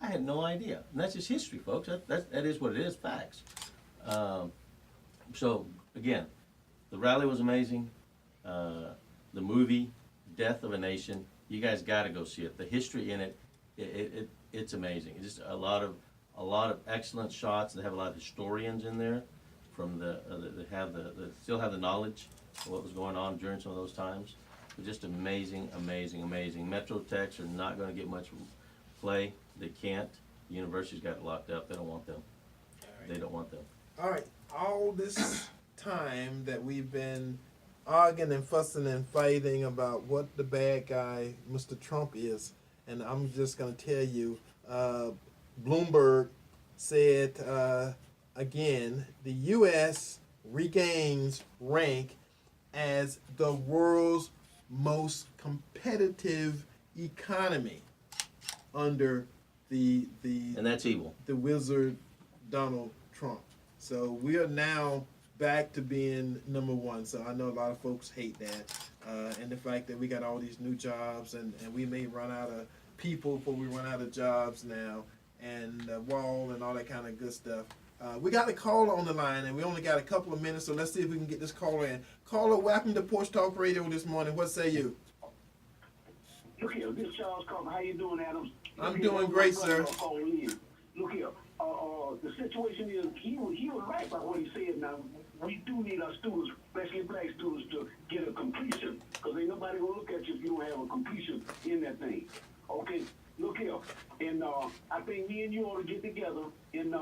I had no idea. And that's just history, folks. That is what it is, facts. So, again, the rally was amazing. The movie, Death of a Nation, you guys got to go see it. The history in it, it's amazing. It's just a lot of excellent shots. They have a lot of historians in there from that still have the knowledge of what was going on during some of those times. But just amazing, amazing, amazing. Metro Techs are not going to get much play. They can't. The university's got it locked up. They don't want them. Right. They don't want them. All right. All this time that we've been arguing and fussing and fighting about what the bad guy Mr. Trump is, and I'm just going to tell you, Bloomberg said again, the U.S. regains rank as the world's most competitive economy under the and that's evil. The wizard Donald Trump. So we are now back to being number one. So I know a lot of folks hate that, and the fact that we got all these new jobs, and we may run out of people before we run out of jobs now, and wall and all that kind of good stuff. We got a caller on the line, and we only got a couple of minutes, so let's see if we can get this caller in. Caller, welcome to Porch Talk Radio this morning. What say you? Look here, this Charles Carla. How you doing, Adams? I'm doing great, sir. Look here, the situation is he was right about what he said. Now we do need our students, especially black students, to get a completion, because ain't nobody gonna look at you if you don't have a completion in that thing. Okay, look here, and I think me and you ought to get together and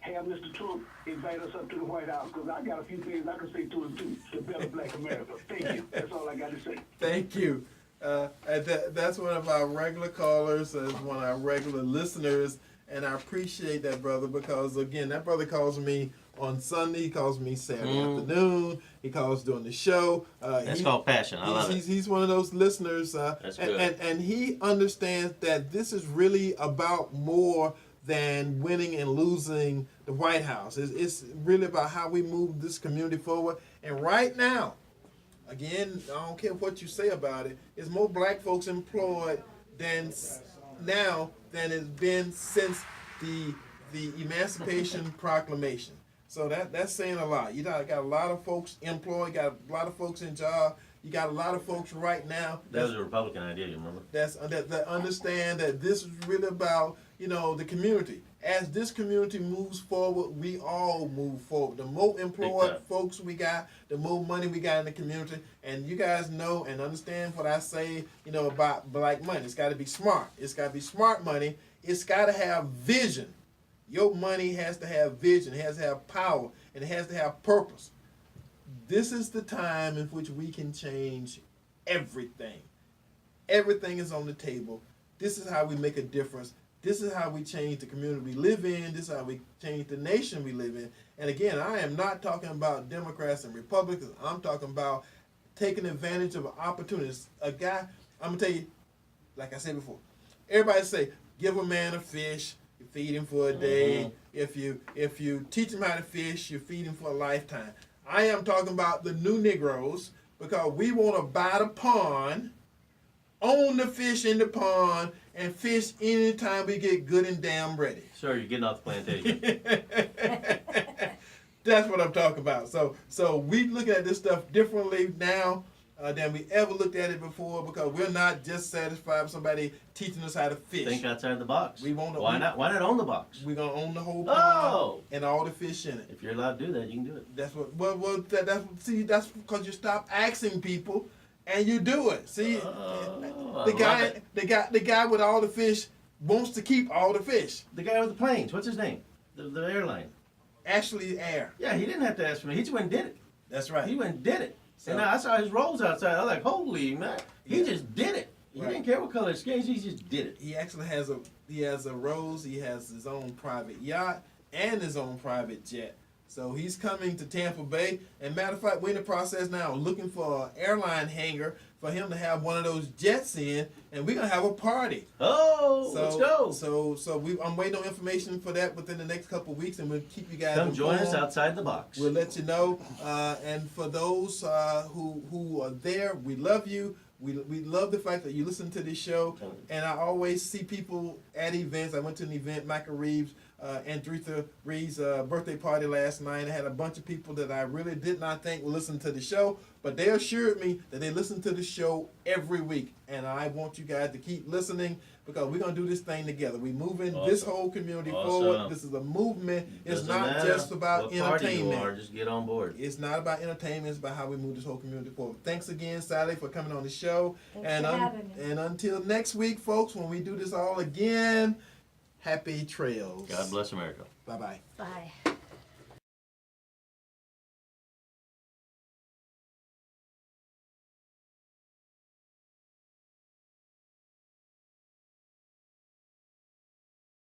have Mr. Trump invite us up to the White House, because I got a few things I can say to him too, to better Black America. Thank you. That's all I got to say. Thank you. That's one of our regular callers, one of our regular listeners, and I appreciate that, brother, because, again, that brother calls me on Sunday, he calls me Saturday afternoon, he calls during the show. That's called passion. I love it. He's one of those listeners, That's good. And he understands that this is really about more than winning and losing the White House. It's really about how we move this community forward. And right now, again, I don't care what you say about it, there's more black folks employed now than it's been since the Emancipation Proclamation. So that's saying a lot. You got a lot of folks employed, got a lot of folks in job. You got a lot of folks right now. That was a Republican idea, you remember? That understand that this is really about, the community. As this community moves forward, we all move forward. The more employed folks we got, the more money we got in the community. And you guys know and understand what I say, about black money. It's got to be smart. It's got to be smart money. It's got to have vision. Your money has to have vision. It has to have power. And it has to have purpose. This is the time in which we can change everything. Everything is on the table. This is how we make a difference. This is how we change the community we live in. This is how we change the nation we live in. And again, I am not talking about Democrats and Republicans. I'm talking about taking advantage of opportunities. A guy, I'm going to tell you, like I said before, everybody say, give a man a fish, you feed him for a day. If you teach him how to fish, you feed him for a lifetime. I am talking about the new Negroes because we want to buy the pond, own the fish in the pond, and fish anytime we get good and damn ready. Sir, you're getting off the plantation. That's what I'm talking about. So we looking at this stuff differently now than we ever looked at it before because we're not just satisfied with somebody teaching us how to fish. Think outside the box. Why not own the box? We're gonna own the whole pond and all the fish in it. If you're allowed to do that, you can do it. That's what. That's because you stop asking people and you do it. See, the guy with all the fish wants to keep all the fish. The guy with the planes. What's his name? The airline. Ashley Air. Yeah, he didn't have to ask for me. He just went and did it. That's right. He went and did it. So, and I saw his rolls outside. I was like, holy man. He just did it. He Right. didn't care what color his skin. He just did it. He actually has a Rose. He has his own private yacht and his own private jet. So he's coming to Tampa Bay. And matter of fact, we're in the process now looking for an airline hangar for him to have one of those jets in, and we're gonna have a party. Let's go. So I'm waiting on information for that within the next couple of weeks, and we'll keep you guys Come join us informed. outside the box. We'll let you know. And for those who are there, we love you. We love the fact that you listen to this show. And I always see people at events. I went to an event, Michael Reeves and Dretha Reeves' birthday party last night. I had a bunch of people that I really did not think would listen to the show, but they assured me that they listen to the show every week. And I want you guys to keep listening because we're going to do this thing together. We're moving this whole community forward. This is a movement. It's not just about what party entertainment. you are, just get on board. It's not about entertainment. It's about how we move this whole community forward. Thanks again, Sally, for coming on the show. Thanks for having me. And until next week, folks, when we do this all again, happy trails. God bless America. Bye-bye. Bye.